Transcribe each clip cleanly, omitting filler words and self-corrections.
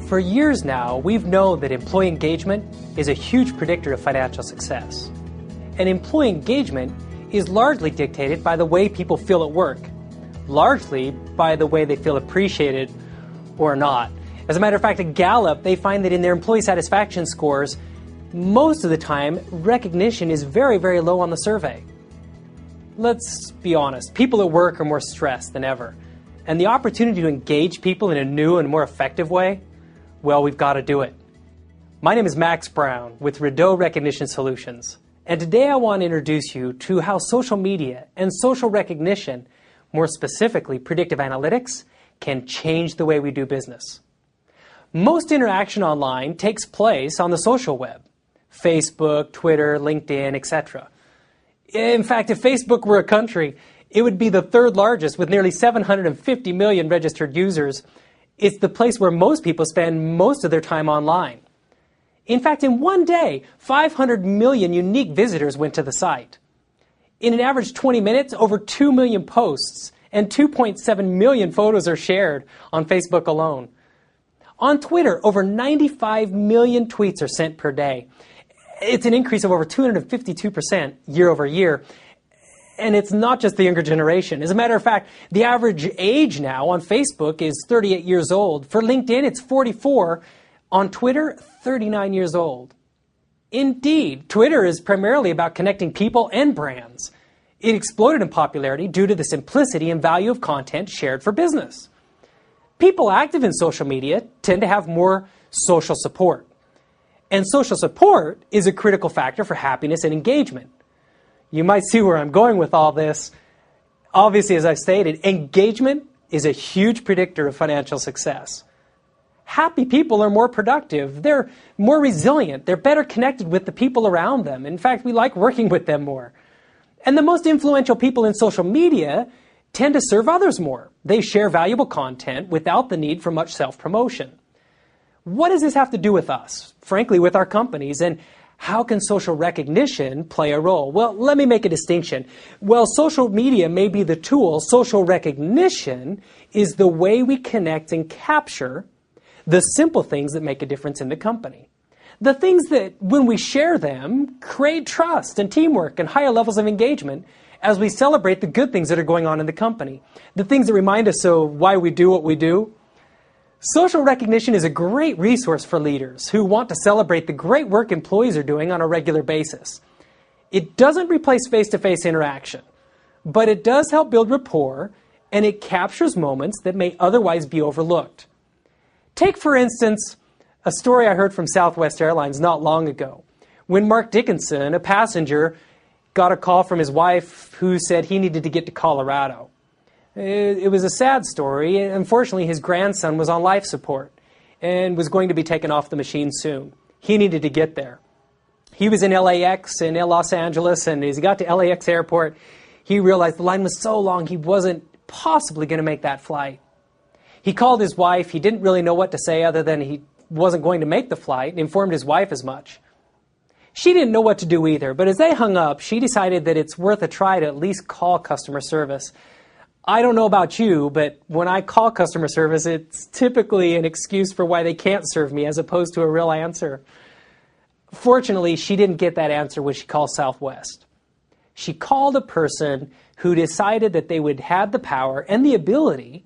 For years now, we've known that employee engagement is a huge predictor of financial success. And employee engagement is largely dictated by the way people feel at work, largely by the way they feel appreciated or not. As a matter of fact, at Gallup, they find that in their employee satisfaction scores, most of the time, recognition is very, very low on the survey. Let's be honest, people at work are more stressed than ever. And the opportunity to engage people in a new and more effective way, well, we've got to do it. My name is Max Brown with Rideau Recognition Solutions. And today I want to introduce you to how social media and social recognition, more specifically predictive analytics, can change the way we do business. Most interaction online takes place on the social web. Facebook, Twitter, LinkedIn, etc. In fact, if Facebook were a country, it would be the third largest with nearly 750 million registered users. It's the place where most people spend most of their time online. In fact, in one day, 500 million unique visitors went to the site. In an average 20 minutes, over 2 million posts and 2.7 million photos are shared on Facebook alone. On Twitter, over 95 million tweets are sent per day. It's an increase of over 252% year over year. And it's not just the younger generation. As a matter of fact, the average age now on Facebook is 38 years old. For LinkedIn, it's 44. On Twitter, 39 years old. Indeed, Twitter is primarily about connecting people and brands. It exploded in popularity due to the simplicity and value of content shared for business. People active in social media tend to have more social support. And social support is a critical factor for happiness and engagement. You might see where I'm going with all this. Obviously, as I've stated, engagement is a huge predictor of financial success. Happy people are more productive. They're more resilient. They're better connected with the people around them. In fact, we like working with them more. And the most influential people in social media tend to serve others more. They share valuable content without the need for much self-promotion. What does this have to do with us? Frankly, with our companies, and how can social recognition play a role? Well, let me make a distinction. While social media may be the tool, social recognition is the way we connect and capture the simple things that make a difference in the company. The things that, when we share them, create trust and teamwork and higher levels of engagement as we celebrate the good things that are going on in the company. The things that remind us of why we do what we do. Social recognition is a great resource for leaders who want to celebrate the great work employees are doing on a regular basis. It doesn't replace face-to-face interaction, but it does help build rapport, and it captures moments that may otherwise be overlooked. Take, for instance, a story I heard from Southwest Airlines not long ago, when Mark Dickinson, a passenger, got a call from his wife who said he needed to get to Colorado. It was a sad story. Unfortunately, his grandson was on life support and was going to be taken off the machine soon. He needed to get there. He was in LAX in Los Angeles, and as he got to LAX airport, he realized the line was so long he wasn't possibly going to make that flight. He called his wife. He didn't really know what to say other than he wasn't going to make the flight, and informed his wife as much. She didn't know what to do either, but as they hung up, she decided that it's worth a try to at least call customer service. I don't know about you, but when I call customer service, it's typically an excuse for why they can't serve me as opposed to a real answer. Fortunately, she didn't get that answer when she called Southwest. She called a person who decided that they would have the power and the ability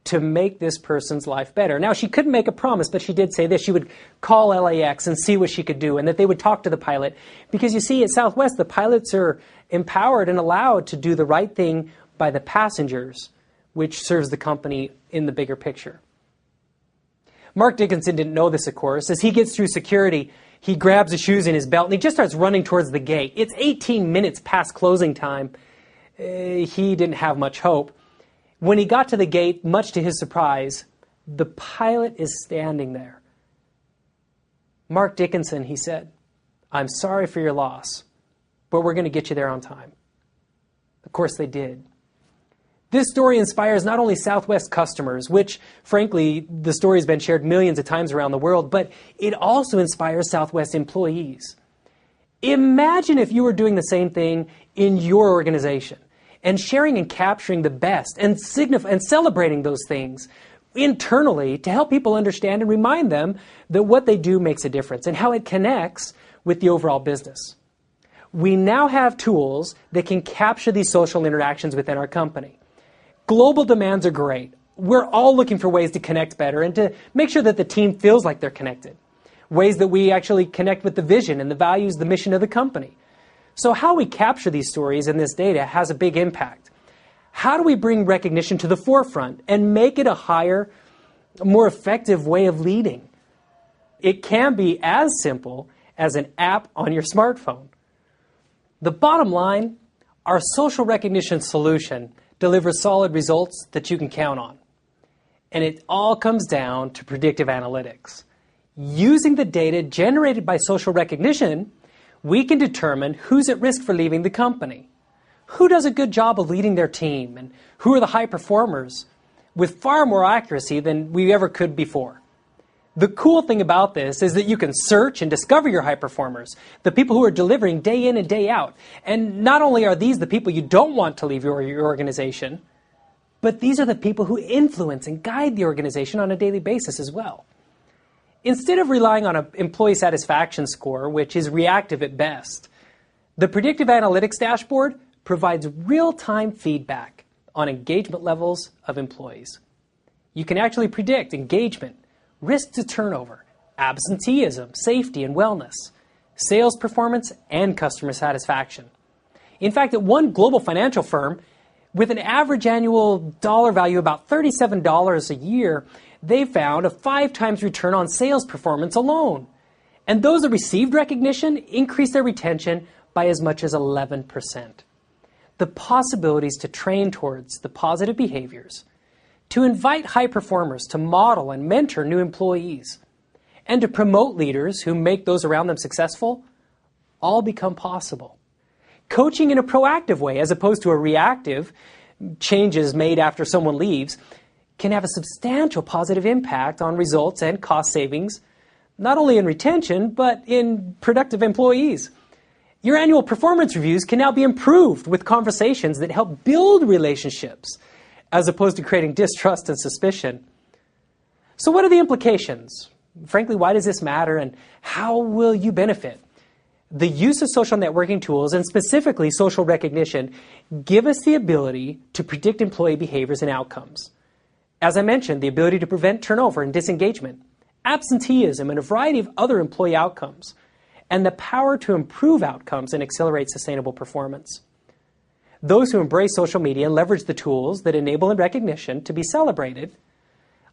to make this person's life better. Now, she couldn't make a promise, but she did say this. She would call LAX and see what she could do, and that they would talk to the pilot. Because you see, at Southwest, the pilots are empowered and allowed to do the right thing by the passengers, which serves the company in the bigger picture. Mark Dickinson didn't know this, of course. As he gets through security, he grabs his shoes in his belt and he just starts running towards the gate. It's 18 minutes past closing time. He didn't have much hope. When he got to the gate, much to his surprise, the pilot is standing there. Mark Dickinson, he said, "I'm sorry for your loss, but we're going to get you there on time." Of course they did. This story inspires not only Southwest customers, which, frankly, the story has been shared millions of times around the world, but it also inspires Southwest employees. Imagine if you were doing the same thing in your organization and sharing and capturing the best and celebrating those things internally to help people understand and remind them that what they do makes a difference and how it connects with the overall business. We now have tools that can capture these social interactions within our company. Global demands are great. We're all looking for ways to connect better and to make sure that the team feels like they're connected. Ways that we actually connect with the vision and the values, the mission of the company. So how we capture these stories and this data has a big impact. How do we bring recognition to the forefront and make it a higher, more effective way of leading? It can be as simple as an app on your smartphone. The bottom line, our social recognition solution delivers solid results that you can count on. And it all comes down to predictive analytics. Using the data generated by social recognition, we can determine who's at risk for leaving the company, who does a good job of leading their team, and who are the high performers with far more accuracy than we ever could before. The cool thing about this is that you can search and discover your high performers, the people who are delivering day in and day out. And not only are these the people you don't want to leave your organization, but these are the people who influence and guide the organization on a daily basis as well. Instead of relying on an employee satisfaction score, which is reactive at best, the Predictive Analytics Dashboard provides real-time feedback on engagement levels of employees. You can actually predict engagement, risk to turnover, absenteeism, safety and wellness, sales performance, and customer satisfaction. In fact, at one global financial firm, with an average annual dollar value about $37 a year, they found a 5 times return on sales performance alone. And those that received recognition increased their retention by as much as 11%. The possibilities to train towards the positive behaviors, to invite high performers to model and mentor new employees, and to promote leaders who make those around them successful, all become possible. Coaching in a proactive way, as opposed to a reactive, changes made after someone leaves, can have a substantial positive impact on results and cost savings, not only in retention, but in productive employees. Your annual performance reviews can now be improved with conversations that help build relationships, as opposed to creating distrust and suspicion. So what are the implications? Frankly, why does this matter, and how will you benefit? The use of social networking tools, and specifically social recognition, give us the ability to predict employee behaviors and outcomes. As I mentioned, the ability to prevent turnover and disengagement, absenteeism, and a variety of other employee outcomes, and the power to improve outcomes and accelerate sustainable performance. Those who embrace social media and leverage the tools that enable recognition to be celebrated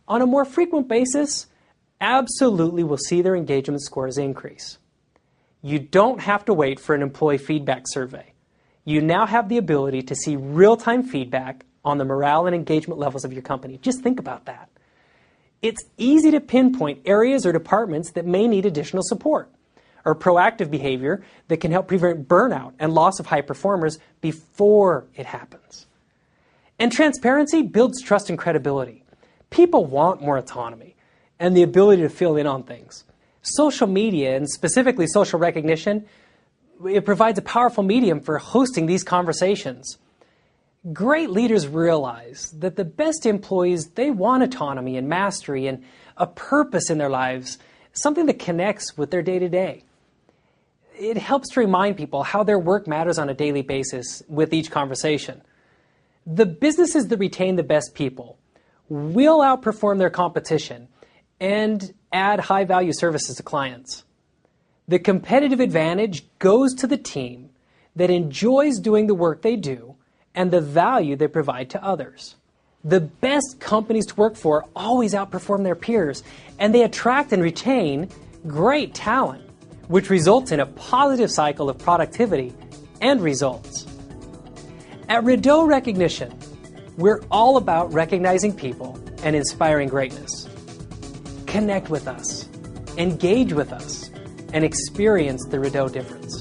on a more frequent basis absolutely will see their engagement scores increase. You don't have to wait for an employee feedback survey. You now have the ability to see real-time feedback on the morale and engagement levels of your company. Just think about that. It's easy to pinpoint areas or departments that may need additional support, or proactive behavior that can help prevent burnout and loss of high performers before it happens. And transparency builds trust and credibility. People want more autonomy and the ability to fill in on things. Social media, and specifically social recognition, it provides a powerful medium for hosting these conversations. Great leaders realize that the best employees, they want autonomy and mastery and a purpose in their lives, something that connects with their day-to-day. It helps to remind people how their work matters on a daily basis with each conversation. The businesses that retain the best people will outperform their competition and add high-value services to clients. The competitive advantage goes to the team that enjoys doing the work they do and the value they provide to others. The best companies to work for always outperform their peers, and they attract and retain great talent, which results in a positive cycle of productivity and results. At Rideau Recognition, we're all about recognizing people and inspiring greatness. Connect with us, engage with us, and experience the Rideau difference.